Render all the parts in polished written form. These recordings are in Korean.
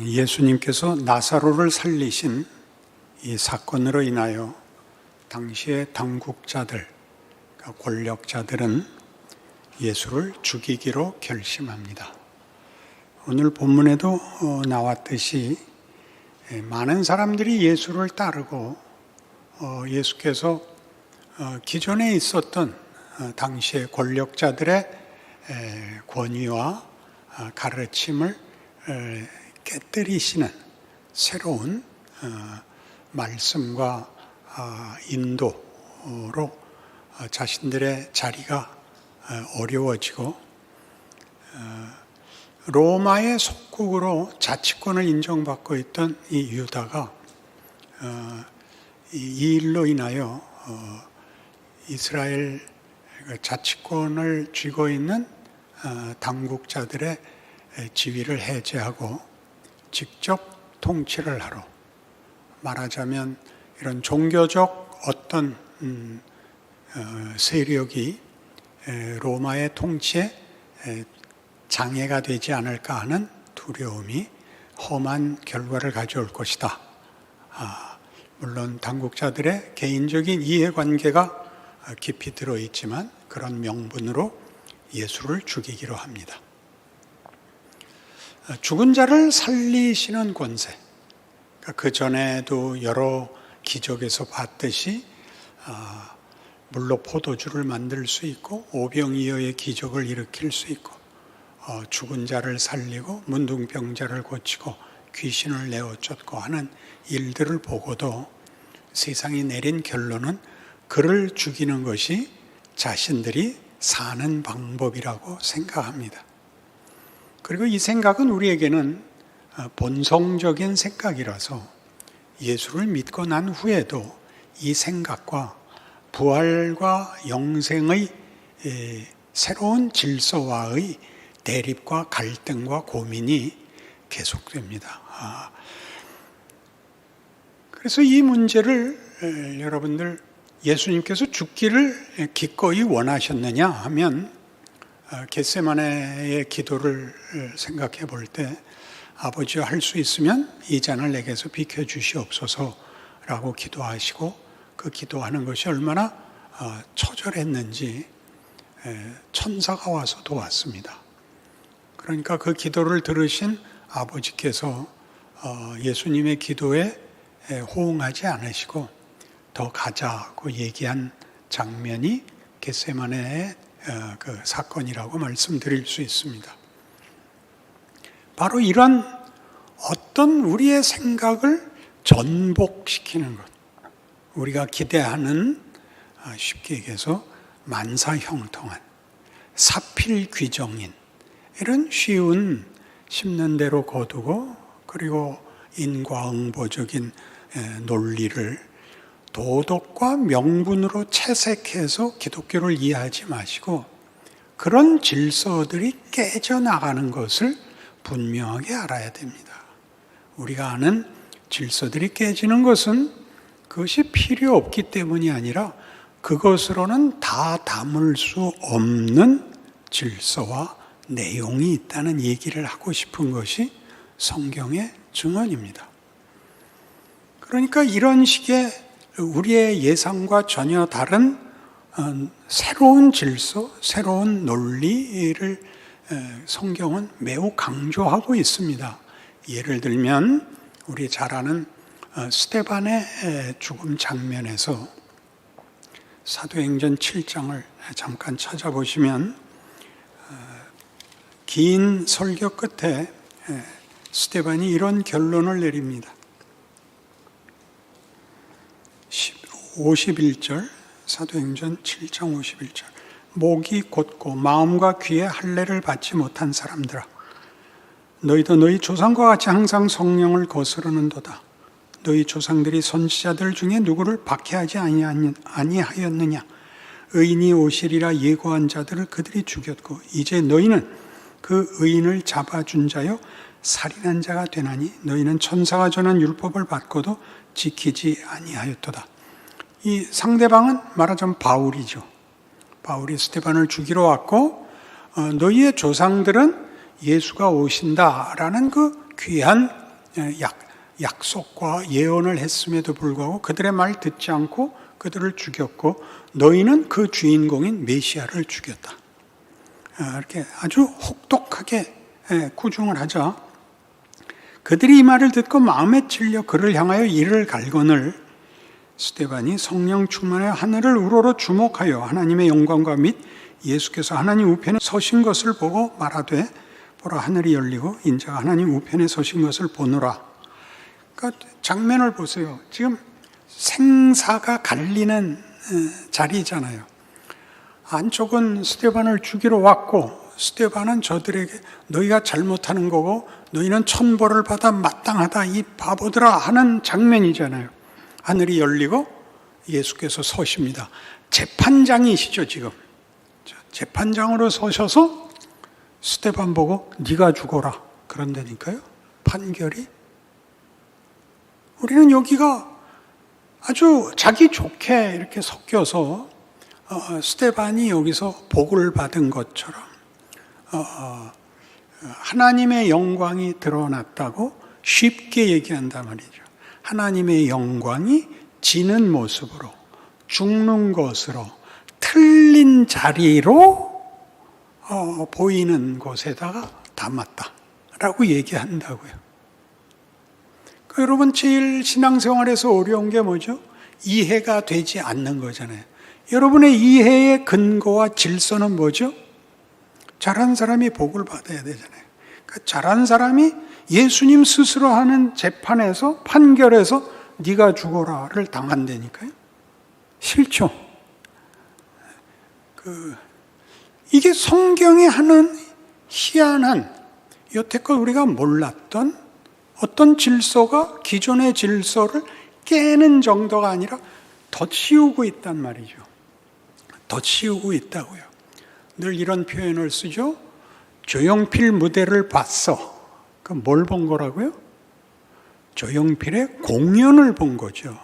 예수님께서 나사로를 살리신 이 사건으로 인하여 당시의 당국자들, 권력자들은 예수를 죽이기로 결심합니다. 오늘 본문에도 나왔듯이 많은 사람들이 예수를 따르고 예수께서 기존에 있었던 당시의 권력자들의 권위와 가르침을 깨뜨리시는 새로운 말씀과 인도로 자신들의 자리가 어려워지고 로마의 속국으로 자치권을 인정받고 있던 이 유다가 이 일로 인하여 이스라엘 자치권을 쥐고 있는 당국자들의 지위를 해제하고 직접 통치를 하러, 말하자면 이런 종교적 어떤 세력이 로마의 통치에 장애가 되지 않을까 하는 두려움이 험한 결과를 가져올 것이다. 물론 당국자들의 개인적인 이해관계가 깊이 들어있지만 그런 명분으로 예수를 죽이기로 합니다. 죽은 자를 살리시는 권세, 그 전에도 여러 기적에서 봤듯이 물로 포도주를 만들 수 있고 오병이어의 기적을 일으킬 수 있고 죽은 자를 살리고 문둥병자를 고치고 귀신을 내어 쫓고 하는 일들을 보고도 세상이 내린 결론은 그를 죽이는 것이 자신들이 사는 방법이라고 생각합니다. 그리고 이 생각은 우리에게는 본성적인 생각이라서 예수를 믿고 난 후에도 이 생각과 부활과 영생의 새로운 질서와의 대립과 갈등과 고민이 계속됩니다. 그래서 이 문제를 여러분들 예수님께서 죽기를 기꺼이 원하셨느냐 하면 겟세마네의 기도를 생각해 볼 때 아버지여 할 수 있으면 이 잔을 내게서 비켜주시옵소서라고 기도하시고 그 기도하는 것이 얼마나 처절했는지 천사가 와서 도왔습니다. 그러니까 그 기도를 들으신 아버지께서 예수님의 기도에 호응하지 않으시고 더 가자고 얘기한 장면이 겟세마네의 그 사건이라고 말씀드릴 수 있습니다. 바로 이런 어떤 우리의 생각을 전복시키는 것, 우리가 기대하는 쉽게 얘기해서 만사형통한 사필귀정인 이런 쉬운 심는 대로 거두고 그리고 인과응보적인 논리를 도덕과 명분으로 채색해서 기독교를 이해하지 마시고 그런 질서들이 깨져나가는 것을 분명하게 알아야 됩니다. 우리가 아는 질서들이 깨지는 것은 그것이 필요 없기 때문이 아니라 그것으로는 다 담을 수 없는 질서와 내용이 있다는 얘기를 하고 싶은 것이 성경의 증언입니다. 그러니까 이런 식의 우리의 예상과 전혀 다른 새로운 질서, 새로운 논리를 성경은 매우 강조하고 있습니다. 예를 들면 우리 잘 아는 스데반의 죽음 장면에서 사도행전 7장을 잠깐 찾아보시면 긴 설교 끝에 스데반이 이런 결론을 내립니다. 51절, 사도행전 7장 51절. 목이 곧고 마음과 귀에 할례를 받지 못한 사람들아, 너희도 너희 조상과 같이 항상 성령을 거스르는도다. 너희 조상들이 선지자들 중에 누구를 박해하지 아니하였느냐? 의인이 오시리라 예고한 자들을 그들이 죽였고 이제 너희는 그 의인을 잡아준 자여 살인한 자가 되나니 너희는 천사가 전한 율법을 받고도 지키지 아니하였도다. 이 상대방은 말하자면 바울이죠. 바울이 스데반을 죽이러 왔고 너희의 조상들은 예수가 오신다라는 그 귀한 약속과 예언을 했음에도 불구하고 그들의 말 듣지 않고 그들을 죽였고 너희는 그 주인공인 메시아를 죽였다. 이렇게 아주 혹독하게 구중을 하자 그들이 이 말을 듣고 마음에 찔려 그를 향하여 이를 갈거늘 스데반이 성령 충만하여 하늘을 우러러 주목하여 하나님의 영광과 및 예수께서 하나님 우편에 서신 것을 보고 말하되 보라 하늘이 열리고 인자가 하나님 우편에 서신 것을 보노라. 그러니까 장면을 보세요. 지금 생사가 갈리는 자리잖아요. 안쪽은 스데반을 죽이러 왔고 스데반은 저들에게 너희가 잘못하는 거고 너희는 천벌을 받아 마땅하다 이 바보들아 하는 장면이잖아요. 하늘이 열리고 예수께서 서십니다. 재판장이시죠 지금. 재판장으로 서셔서 스데반 보고 네가 죽어라 그런다니까요. 판결이. 우리는 여기가 아주 자기 좋게 이렇게 섞여서 스데반이 여기서 복을 받은 것처럼 하나님의 영광이 드러났다고 쉽게 얘기한단 말이죠. 하나님의 영광이 지는 모습으로 죽는 것으로 틀린 자리로 보이는 곳에다가 담았다라고 얘기한다고요. 여러분 제일 신앙생활에서 어려운 게 뭐죠? 이해가 되지 않는 거잖아요. 여러분의 이해의 근거와 질서는 뭐죠? 잘한 사람이 복을 받아야 되잖아요. 그러니까 잘한 사람이 예수님 스스로 하는 재판에서 판결에서 네가 죽어라를 당한다니까요. 싫죠? 이게 성경이 하는 희한한 여태껏 우리가 몰랐던 어떤 질서가 기존의 질서를 깨는 정도가 아니라 덧씌우고 있단 말이죠. 덧씌우고 있다고요. 늘 이런 표현을 쓰죠. 조용필 무대를 봤어. 그럼 뭘 본 거라고요? 조용필의 공연을 본 거죠.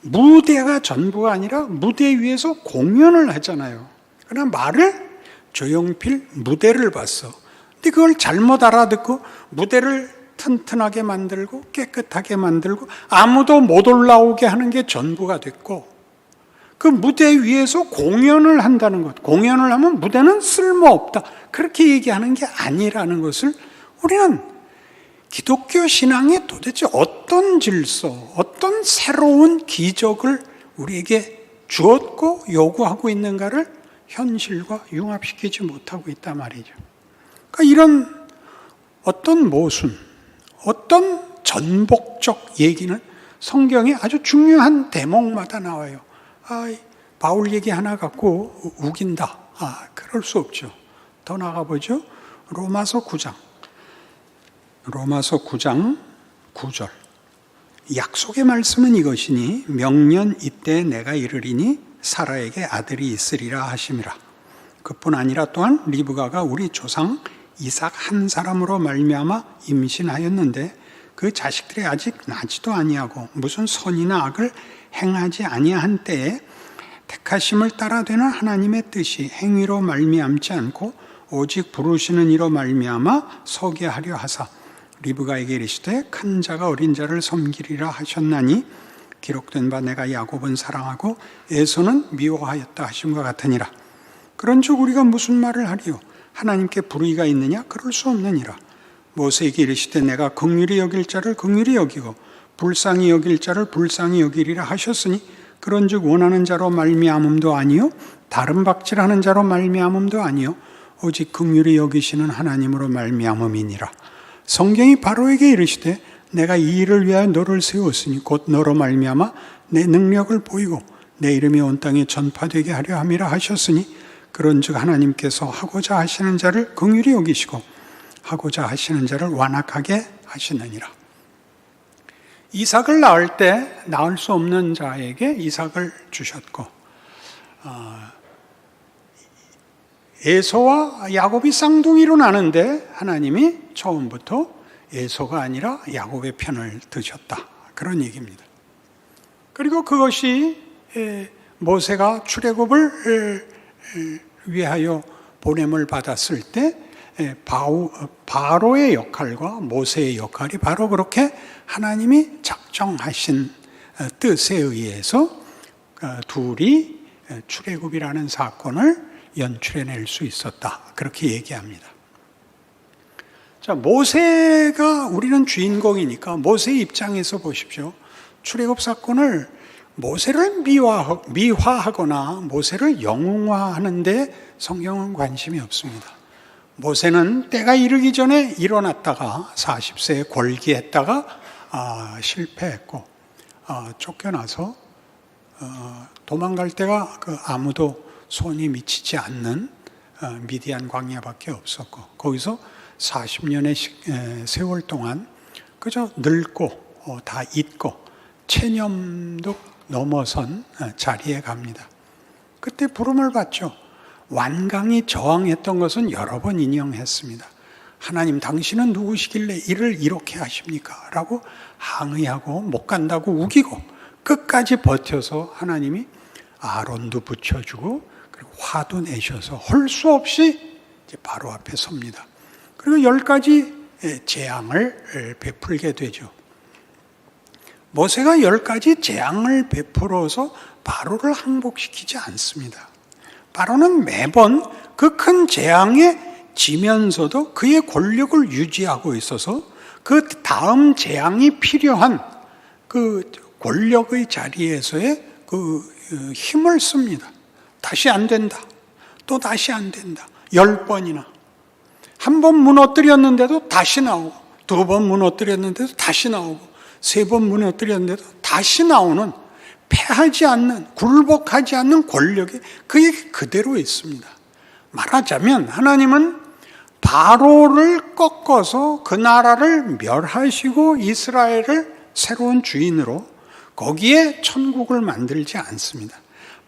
무대가 전부가 아니라 무대 위에서 공연을 하잖아요. 그러나 말을 조용필 무대를 봤어. 근데 그걸 잘못 알아듣고 무대를 튼튼하게 만들고 깨끗하게 만들고 아무도 못 올라오게 하는 게 전부가 됐고 그 무대 위에서 공연을 한다는 것. 공연을 하면 무대는 쓸모없다. 그렇게 얘기하는 게 아니라는 것을 우리는 기독교 신앙이 도대체 어떤 질서, 어떤 새로운 기적을 우리에게 주었고 요구하고 있는가를 현실과 융합시키지 못하고 있단 말이죠. 그러니까 이런 어떤 모순, 어떤 전복적 얘기는 성경에 아주 중요한 대목마다 나와요. 바울 얘기 하나 갖고 우긴다. 그럴 수 없죠. 더 나가보죠. 로마서 9장 9절. 약속의 말씀은 이것이니 명년 이때 내가 이르리니 사라에게 아들이 있으리라 하심이라. 그뿐 아니라 또한 리브가가 우리 조상 이삭 한 사람으로 말미암아 임신하였는데 그 자식들이 아직 나지도 아니하고 무슨 선이나 악을 행하지 아니한 때에 택하심을 따라 되는 하나님의 뜻이 행위로 말미암지 않고 오직 부르시는 이로 말미암아 서게 하려 하사 리브가에게 이르시되 큰 자가 어린 자를 섬기리라 하셨나니 기록된 바 내가 야곱은 사랑하고 에서는 미워하였다 하심과 같으니라. 그런즉 우리가 무슨 말을 하리요? 하나님께 불의가 있느냐? 그럴 수 없느니라. 모세에게 이르시되 내가 긍휼히 여길 자를 긍휼히 여기고 불쌍히 여길 자를 불쌍히 여기리라 하셨으니 그런즉 원하는 자로 말미암음도 아니요 다른 박질하는 자로 말미암음도 아니요 오직 긍휼히 여기시는 하나님으로 말미암음이니라. 성경이 바로에게 이르시되 내가 이 일을 위하여 너를 세웠으니 곧 너로 말미암아 내 능력을 보이고 내 이름이 온 땅에 전파되게 하려 함이라 하셨으니 그런즉 하나님께서 하고자 하시는 자를 긍휼히 여기시고 하고자 하시는 자를 완악하게 하시느니라. 이삭을 낳을 때 낳을 수 없는 자에게 이삭을 주셨고 에서와 야곱이 쌍둥이로 나는데 하나님이 처음부터 에서가 아니라 야곱의 편을 드셨다. 그런 얘기입니다. 그리고 그것이 모세가 출애굽을 위하여 보냄을 받았을 때 바로의 역할과 모세의 역할이 바로 그렇게 하나님이 작정하신 뜻에 의해서 둘이 출애굽이라는 사건을 연출해낼 수 있었다. 그렇게 얘기합니다. 자, 모세가 우리는 주인공이니까 모세의 입장에서 보십시오. 출애굽 사건을 모세를 미화하거나 모세를 영웅화하는데 성경은 관심이 없습니다. 모세는 때가 이르기 전에 일어났다가 40세에 골기했다가 실패했고 쫓겨나서 도망갈 때가 아무도 손이 미치지 않는 미디안 광야밖에 없었고 거기서 40년의 세월 동안 그저 늙고 다 잊고 체념도 넘어선 자리에 갑니다. 그때 부름을 받죠. 완강히 저항했던 것은 여러 번 인용했습니다. 하나님 당신은 누구시길래 이를 이렇게 하십니까? 라고 항의하고 못 간다고 우기고 끝까지 버텨서 하나님이 아론도 붙여주고 그리고 화도 내셔서 할 수 없이 이제 바로 앞에 섭니다. 그리고 10가지 재앙을 베풀게 되죠. 모세가 10가지 재앙을 베풀어서 바로를 항복시키지 않습니다. 바로는 매번 그 큰 재앙에 지면서도 그의 권력을 유지하고 있어서 그 다음 재앙이 필요한 그 권력의 자리에서의 그 힘을 씁니다. 다시 안 된다. 또 다시 안 된다. 10번이나. 한 번 무너뜨렸는데도 다시 나오고, 2번 무너뜨렸는데도 다시 나오고, 3번 무너뜨렸는데도 다시 나오는 패하지 않는, 굴복하지 않는 권력이 그에게 그대로 있습니다. 말하자면 하나님은 바로를 꺾어서 그 나라를 멸하시고 이스라엘을 새로운 주인으로 거기에 천국을 만들지 않습니다.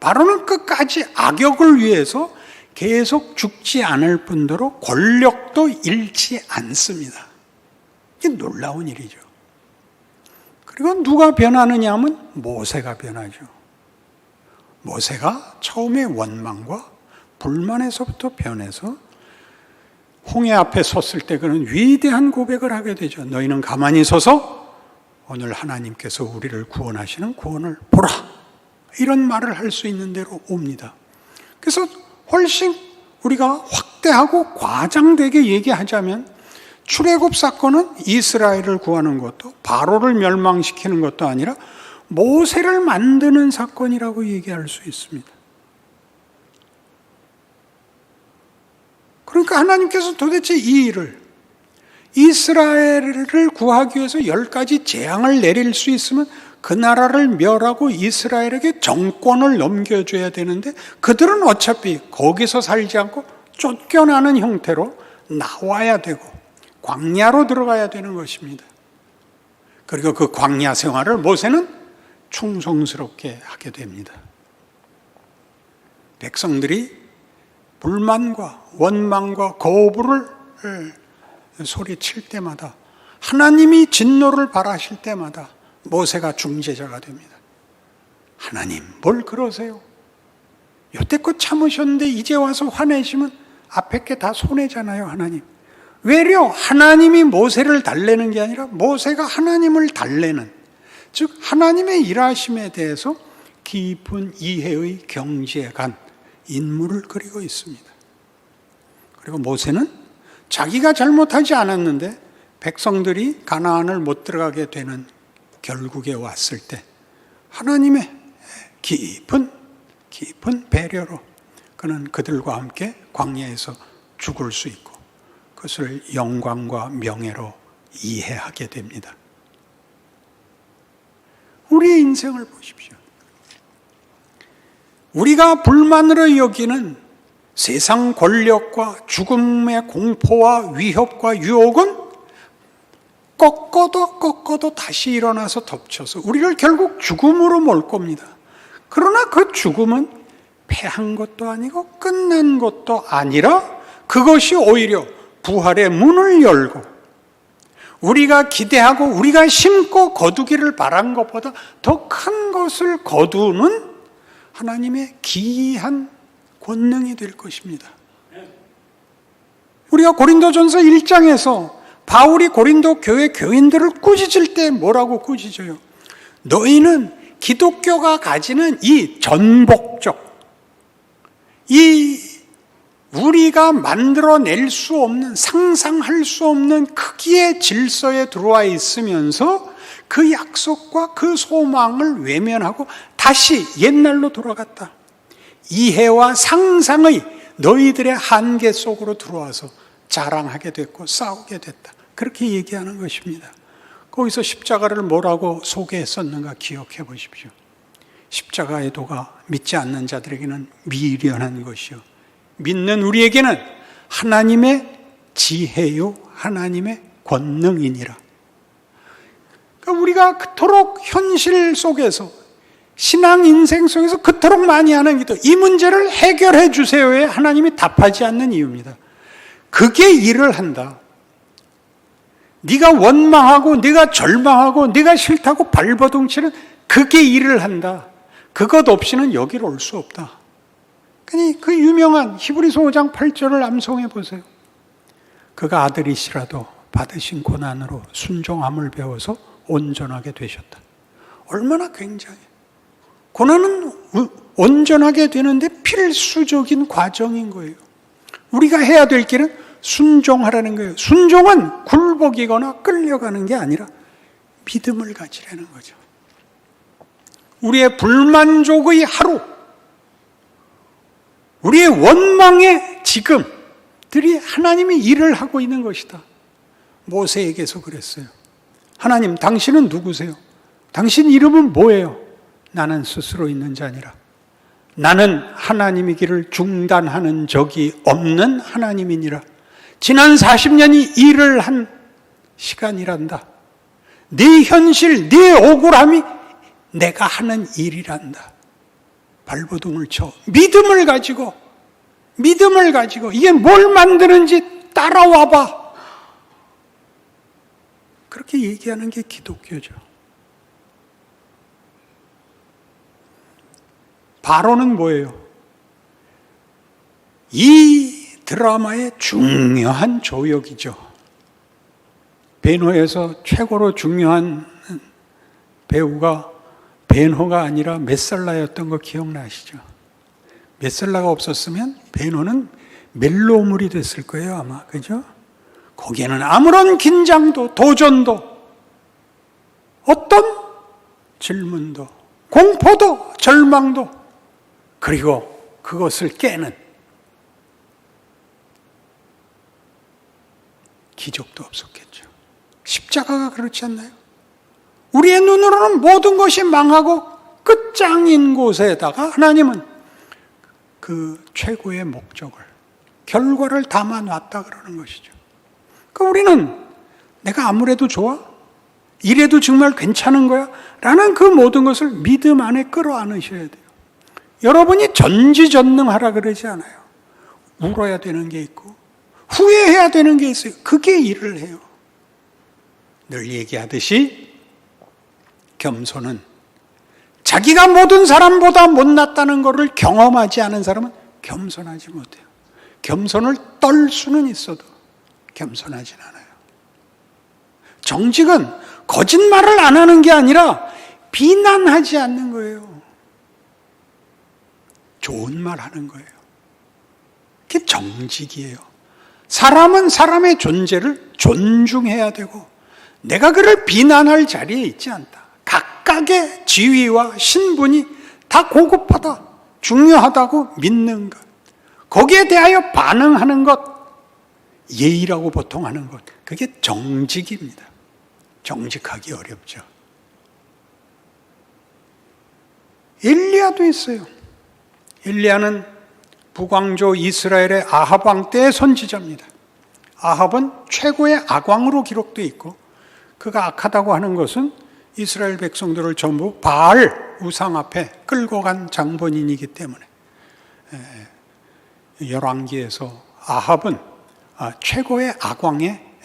바로는 끝까지 악역을 위해서 계속 죽지 않을 뿐더러 권력도 잃지 않습니다. 이게 놀라운 일이죠. 그리고 누가 변하느냐 하면 모세가 변하죠. 모세가 처음에 원망과 불만에서부터 변해서 홍해 앞에 섰을 때 그는 위대한 고백을 하게 되죠. 너희는 가만히 서서 오늘 하나님께서 우리를 구원하시는 구원을 보라. 이런 말을 할 수 있는 대로 옵니다. 그래서 훨씬 우리가 확대하고 과장되게 얘기하자면 출애굽 사건은 이스라엘을 구하는 것도 바로를 멸망시키는 것도 아니라 모세를 만드는 사건이라고 얘기할 수 있습니다. 그러니까 하나님께서 도대체 이 일을 이스라엘을 구하기 위해서 10가지 재앙을 내릴 수 있으면 그 나라를 멸하고 이스라엘에게 정권을 넘겨줘야 되는데 그들은 어차피 거기서 살지 않고 쫓겨나는 형태로 나와야 되고 광야로 들어가야 되는 것입니다. 그리고 그 광야 생활을 모세는 충성스럽게 하게 됩니다. 백성들이 불만과 원망과 거부를 소리칠 때마다 하나님이 진노를 발하실 때마다 모세가 중재자가 됩니다. 하나님 뭘 그러세요? 여태껏 참으셨는데 이제 와서 화내시면 앞에 게 다 손해잖아요. 하나님 외려 하나님이 모세를 달래는 게 아니라 모세가 하나님을 달래는, 즉 하나님의 일하심에 대해서 깊은 이해의 경지에 간 인물을 그리고 있습니다. 그리고 모세는 자기가 잘못하지 않았는데 백성들이 가나안을 못 들어가게 되는 결국에 왔을 때 하나님의 깊은 배려로 그는 그들과 함께 광야에서 죽을 수 있고 그것을 영광과 명예로 이해하게 됩니다. 우리의 인생을 보십시오. 우리가 불만으로 여기는 세상 권력과 죽음의 공포와 위협과 유혹은 꺾어도 다시 일어나서 덮쳐서 우리를 결국 죽음으로 몰 겁니다. 그러나 그 죽음은 패한 것도 아니고 끝난 것도 아니라 그것이 오히려 부활의 문을 열고 우리가 기대하고 우리가 심고 거두기를 바란 것보다 더 큰 것을 거두는 하나님의 기이한 권능이 될 것입니다. 우리가 우리가 고린도전서 1장에서 바울이 고린도 교회 교인들을 꾸짖을 때 뭐라고 꾸짖어요? 너희는 기독교가 가지는 이 전복적, 이 우리가 만들어낼 수 없는, 상상할 수 없는 크기의 질서에 들어와 있으면서 그 약속과 그 소망을 외면하고 다시 옛날로 돌아갔다. 이해와 상상의 너희들의 한계 속으로 들어와서 자랑하게 됐고 싸우게 됐다. 그렇게 얘기하는 것입니다. 거기서 십자가를 뭐라고 소개했었는가 기억해 보십시오. 십자가의 도가 믿지 않는 자들에게는 미련한 것이요, 믿는 우리에게는 하나님의 지혜요 하나님의 권능이니라. 그러니까 우리가 그토록 현실 속에서, 신앙 인생 속에서 그토록 많이 하는 기도, 이 문제를 해결해 주세요에 하나님이 답하지 않는 이유입니다. 그게 일을 한다. 네가 원망하고 네가 절망하고 네가 싫다고 발버둥치는 그게 일을 한다. 그것 없이는 여기로 올 수 없다. 그러니 그 유명한 히브리서 5장 8절을 암송해 보세요. 그가 아들이시라도 받으신 고난으로 순종함을 배워서 온전하게 되셨다. 얼마나 굉장해. 고난은 온전하게 되는데 필수적인 과정인 거예요. 우리가 해야 될 길은 순종하라는 거예요. 순종은 굴복이거나 끌려가는 게 아니라 믿음을 가지라는 거죠. 우리의 불만족의 하루, 우리의 원망의 지금들이 하나님이 일을 하고 있는 것이다. 모세에게서 그랬어요. 하나님, 당신은 누구세요? 당신 이름은 뭐예요? 나는 스스로 있는 자니라. 나는 하나님이기를 중단하는 적이 없는 하나님이니라. 지난 40년이 일을 한 시간이란다. 네 현실, 네 억울함이 내가 하는 일이란다. 발버둥을 쳐 믿음을 가지고 이게 뭘 만드는지 따라와봐. 그렇게 얘기하는 게 기독교죠. 바로는 뭐예요? 이 드라마의 중요한 조역이죠. 베노에서 최고로 중요한 배우가 베노가 아니라 메살라였던 거 기억나시죠? 메살라가 없었으면 베노는 멜로물이 됐을 거예요, 아마. 그죠? 거기에는 아무런 긴장도, 도전도, 어떤 질문도, 공포도, 절망도, 그리고 그것을 깨는 기적도 없었겠죠. 십자가가 그렇지 않나요? 우리의 눈으로는 모든 것이 망하고 끝장인 곳에다가 하나님은 그 최고의 목적을, 결과를 담아놨다 그러는 것이죠. 그러니까 우리는 내가 아무래도 좋아? 이래도 정말 괜찮은 거야? 라는 그 모든 것을 믿음 안에 끌어안으셔야 돼요. 여러분이 전지전능하라 그러지 않아요. 울어야 되는 게 있고 후회해야 되는 게 있어요. 그게 일을 해요. 늘 얘기하듯이 겸손은 자기가 모든 사람보다 못났다는 것을 경험하지 않은 사람은 겸손하지 못해요. 겸손을 떨 수는 있어도 겸손하진 않아요. 정직은 거짓말을 안 하는 게 아니라 비난하지 않는 거예요. 좋은 말 하는 거예요. 그게 정직이에요. 사람은 사람의 존재를 존중해야 되고 내가 그를 비난할 자리에 있지 않다. 각각의 지위와 신분이 다 고급하다, 중요하다고 믿는 것, 거기에 대하여 반응하는 것, 예의라고 보통 하는 것, 그게 정직입니다. 정직하기 어렵죠. 엘리야도 있어요. 엘리야는 북왕조 이스라엘의 아합 왕 때의 선지자입니다. 아합은 최고의 악왕으로 기록되어 있고 그가 악하다고 하는 것은 이스라엘 백성들을 전부 바알 우상 앞에 끌고 간 장본인이기 때문에 열왕기에서 아합은 최고의 악왕의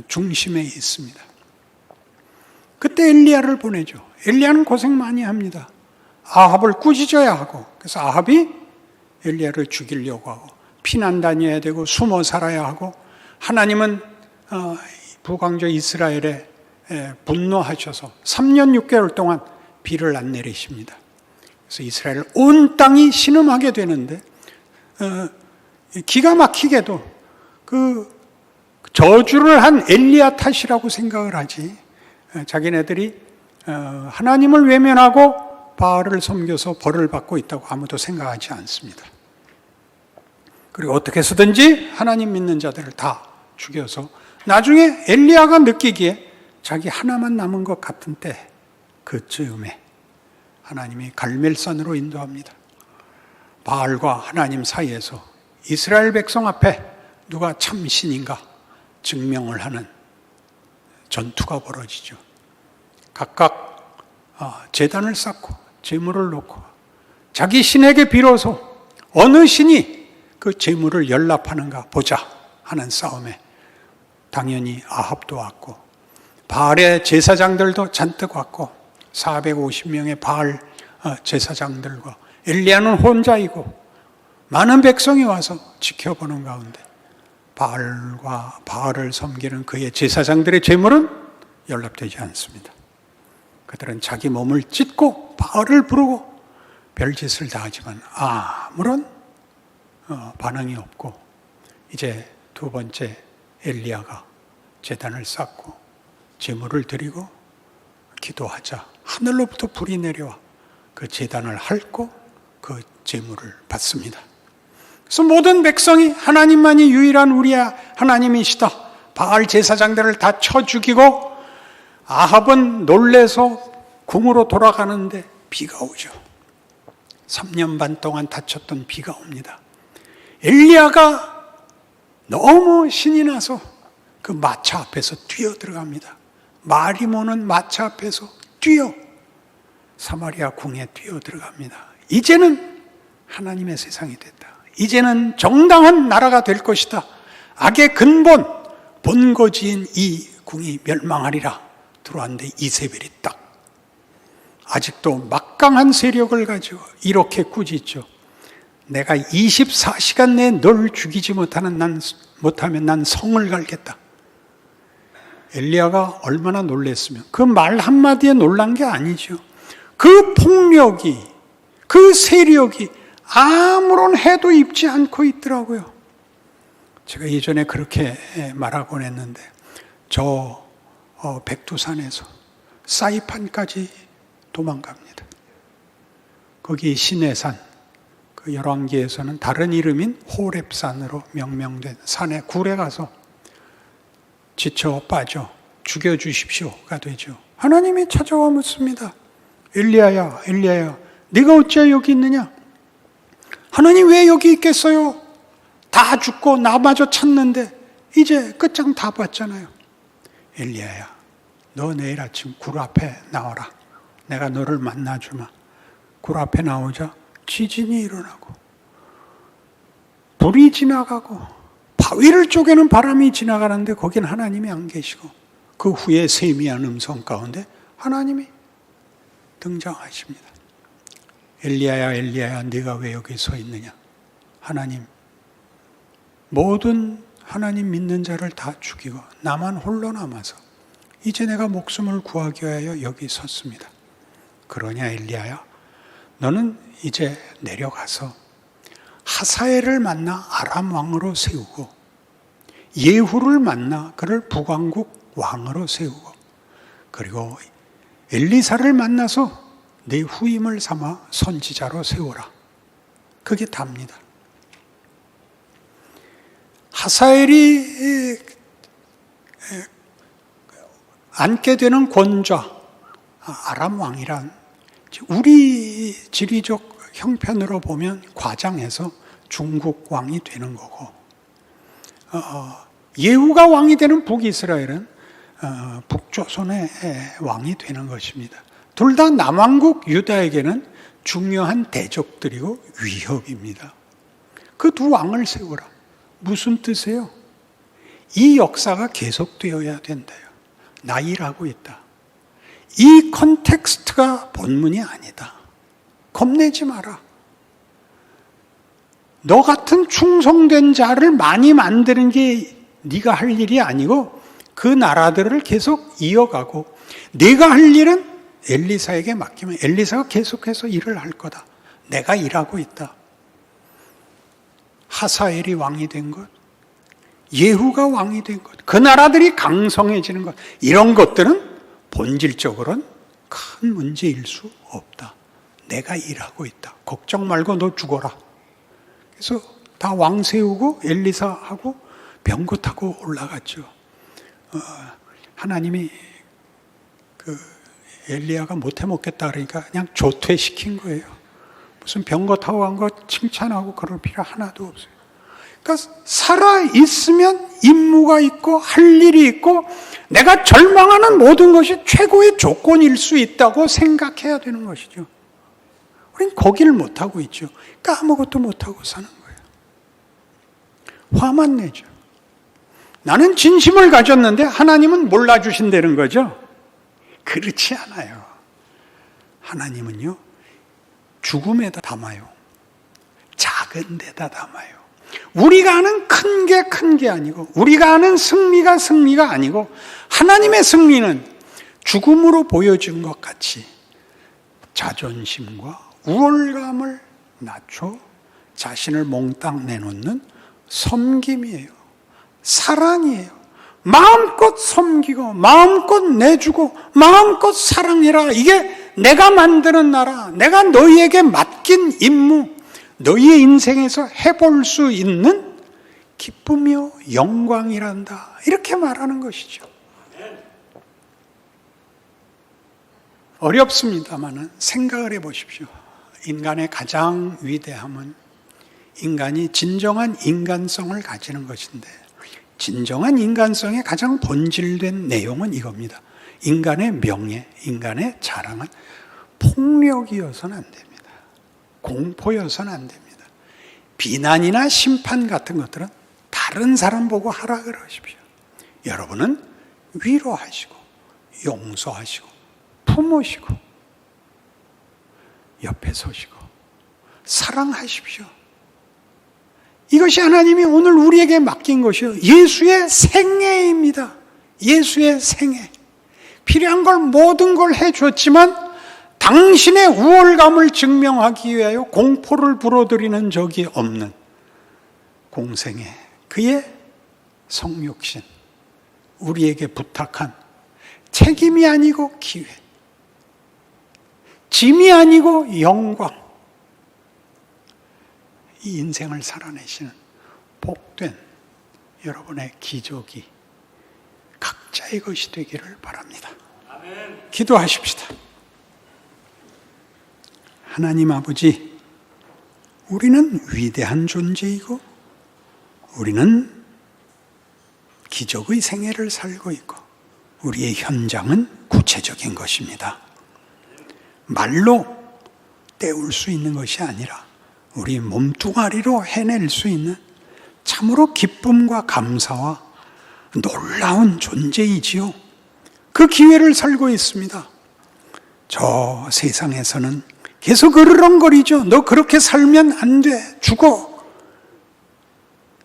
중심에 있습니다. 그때 엘리야를 보내죠. 엘리야는 고생 많이 합니다. 아합을 꾸짖어야 하고, 그래서 아합이 엘리야를 죽이려고 하고 피난 다녀야 되고 숨어 살아야 하고, 하나님은 북왕조 이스라엘에 분노하셔서 3년 6개월 동안 비를 안 내리십니다. 그래서 이스라엘 온 땅이 신음하게 되는데, 기가 막히게도 그 저주를 한 엘리야 탓이라고 생각을 하지, 자기네들이 하나님을 외면하고 바알을 섬겨서 벌을 받고 있다고 아무도 생각하지 않습니다. 그리고 어떻게 해서든지 하나님 믿는 자들을 다 죽여서 나중에 엘리야가 느끼기에 자기 하나만 남은 것 같은 때, 그쯤에 하나님이 갈멜산으로 인도합니다. 바알과 하나님 사이에서 이스라엘 백성 앞에 누가 참 신인가 증명을 하는 전투가 벌어지죠. 각각 제단을 쌓고 제물을 놓고 자기 신에게 빌어서 어느 신이 그 제물을 연납하는가 보자 하는 싸움에 당연히 아합도 왔고, 바알의 제사장들도 잔뜩 왔고, 450명의 바알 제사장들과 엘리야는 혼자이고 많은 백성이 와서 지켜보는 가운데 바알과 바알을 섬기는 그의 제사장들의 제물은 연락되지 않습니다. 그들은 자기 몸을 찢고 바알을 부르고 별짓을 다 하지만 아무런 반응이 없고, 이제 두 번째 엘리야가 제단을 쌓고 제물을 드리고 기도하자 하늘로부터 불이 내려와 그 제단을 핥고 그 제물을 받습니다. 그래서 모든 백성이 하나님만이 유일한 우리의 하나님이시다, 바알 제사장들을 다 쳐 죽이고, 아합은 놀래서 궁으로 돌아가는데 비가 오죠. 3년 반 동안 다쳤던 비가 옵니다. 엘리야가 너무 신이 나서 그 마차 앞에서 뛰어 들어갑니다. 말이 모는 마차 앞에서 뛰어 사마리아 궁에 뛰어 들어갑니다. 이제는 하나님의 세상이 됐다. 이제는 정당한 나라가 될 것이다. 악의 근본 본거지인 이 궁이 멸망하리라 들어왔는데, 이세벨이 딱 아직도 막강한 세력을 가지고 이렇게 꾸짖죠. 내가 24시간 내에 널 죽이지 못하면 난 성을 갈겠다. 엘리야가 얼마나 놀랐으면, 그 말 한마디에 놀란 게 아니죠. 그 폭력이, 그 세력이 아무런 해도 입지 않고 있더라고요. 제가 예전에 그렇게 말하곤 했는데, 저 백두산에서 사이판까지 도망갑니다. 거기 시내산, 그 열왕기에서는 다른 이름인 호렙산으로 명명된 산에 굴에 가서 지쳐 빠져 죽여주십시오가 되죠. 하나님이 찾아와 묻습니다. 엘리야야, 엘리야야, 네가 어찌 여기 있느냐? 하나님 왜 여기 있겠어요? 다 죽고 나마저 찾는데 이제 끝장 다 봤잖아요. 엘리야야, 너 내일 아침 굴 앞에 나와라. 내가 너를 만나주마. 굴 앞에 나오자 지진이 일어나고 불이 지나가고 바위를 쪼개는 바람이 지나가는데 거긴 하나님이 안 계시고, 그 후에 세미한 음성 가운데 하나님이 등장하십니다. 엘리야야, 엘리야야, 네가 왜 여기 서 있느냐? 하나님, 모든 하나님 믿는 자를 다 죽이고 나만 홀로 남아서 이제 내가 목숨을 구하기 위하여 여기 섰습니다. 그러냐 엘리야야, 너는 이제 내려가서 하사엘을 만나 아람 왕으로 세우고, 예후를 만나 그를 북왕국 왕으로 세우고, 그리고 엘리사를 만나서 내 후임을 삼아 선지자로 세워라. 그게 답니다. 하사엘이 앉게 되는 권좌, 아람 왕이란 우리 지리적 형편으로 보면 과장해서 중국 왕이 되는 거고, 예후가 왕이 되는 북이스라엘은 북조선의 왕이 되는 것입니다. 둘 다 남왕국 유다에게는 중요한 대적들이고 위협입니다. 그 두 왕을 세우라. 무슨 뜻이에요? 이 역사가 계속되어야 된다요. 나 일하고 있다. 이 컨텍스트가 본문이 아니다. 겁내지 마라. 너 같은 충성된 자를 많이 만드는 게 네가 할 일이 아니고 그 나라들을 계속 이어가고 네가 할 일은 엘리사에게 맡기면 엘리사가 계속해서 일을 할 거다. 내가 일하고 있다. 하사엘이 왕이 된 것, 예후가 왕이 된 것, 그 나라들이 강성해지는 것, 이런 것들은 본질적으로는 큰 문제일 수 없다. 내가 일하고 있다. 걱정 말고 너 죽어라. 그래서 다 왕 세우고 엘리사하고 병거 타고 올라갔죠. 하나님이 그 엘리야가 못해 먹겠다 그러니까 그냥 조퇴시킨 거예요. 무슨 병거 타고 간 거 칭찬하고 그럴 필요 하나도 없어요. 그러니까 살아있으면 임무가 있고 할 일이 있고 내가 절망하는 모든 것이 최고의 조건일 수 있다고 생각해야 되는 것이죠. 우린 거기를 못하고 있죠. 그러니까 아무것도 못하고 사는 거예요. 화만 내죠. 나는 진심을 가졌는데 하나님은 몰라주신다는 거죠. 그렇지 않아요. 하나님은요, 죽음에다 담아요. 작은 데다 담아요. 우리가 아는 큰 게 아니고 우리가 아는 승리가 아니고 하나님의 승리는 죽음으로 보여준 것 같이 자존심과 우월감을 낮춰 자신을 몽땅 내놓는 섬김이에요. 사랑이에요. 마음껏 섬기고 마음껏 내주고 마음껏 사랑해라. 이게 내가 만드는 나라, 내가 너희에게 맡긴 임무, 너희의 인생에서 해볼 수 있는 기쁨이요 영광이란다. 이렇게 말하는 것이죠. 어렵습니다마는 생각을 해보십시오. 인간의 가장 위대함은 인간이 진정한 인간성을 가지는 것인데 진정한 인간성의 가장 본질된 내용은 이겁니다. 인간의 명예, 인간의 자랑은 폭력이어서는 안 됩니다. 공포여서는 안 됩니다. 비난이나 심판 같은 것들은 다른 사람 보고 하라 그러십시오. 여러분은 위로하시고 용서하시고 품으시고 옆에 서시고 사랑하십시오. 이것이 하나님이 오늘 우리에게 맡긴 것이요. 예수의 생애입니다. 예수의 생애. 필요한 걸 모든 걸 해줬지만 당신의 우월감을 증명하기 위하여 공포를 불어들이는 적이 없는 공생애, 그의 성육신, 우리에게 부탁한 책임이 아니고 기회, 짐이 아니고 영광, 이 인생을 살아내시는 복된 여러분의 기적이 각자의 것이 되기를 바랍니다. 아멘. 기도하십시다. 하나님 아버지, 우리는 위대한 존재이고 우리는 기적의 생애를 살고 있고 우리의 현장은 구체적인 것입니다. 말로 때울 수 있는 것이 아니라 우리 몸뚱아리로 해낼 수 있는 참으로 기쁨과 감사와 놀라운 존재이지요. 그 기회를 살고 있습니다. 저 세상에서는 계속 으르렁거리죠. 너 그렇게 살면 안 돼. 죽어.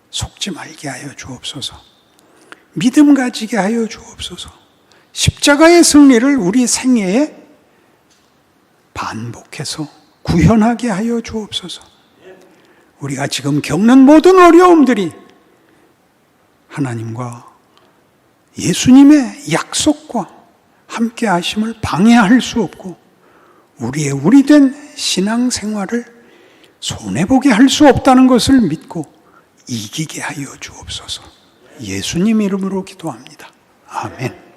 속지 말게 하여 주옵소서. 믿음 가지게 하여 주옵소서. 십자가의 승리를 우리 생애에 반복해서 구현하게 하여 주옵소서. 우리가 지금 겪는 모든 어려움들이 하나님과 예수님의 약속과 함께 하심을 방해할 수 없고 우리의 우리된 신앙생활을 손해보게 할 수 없다는 것을 믿고 이기게 하여 주옵소서. 예수님 이름으로 기도합니다. 아멘.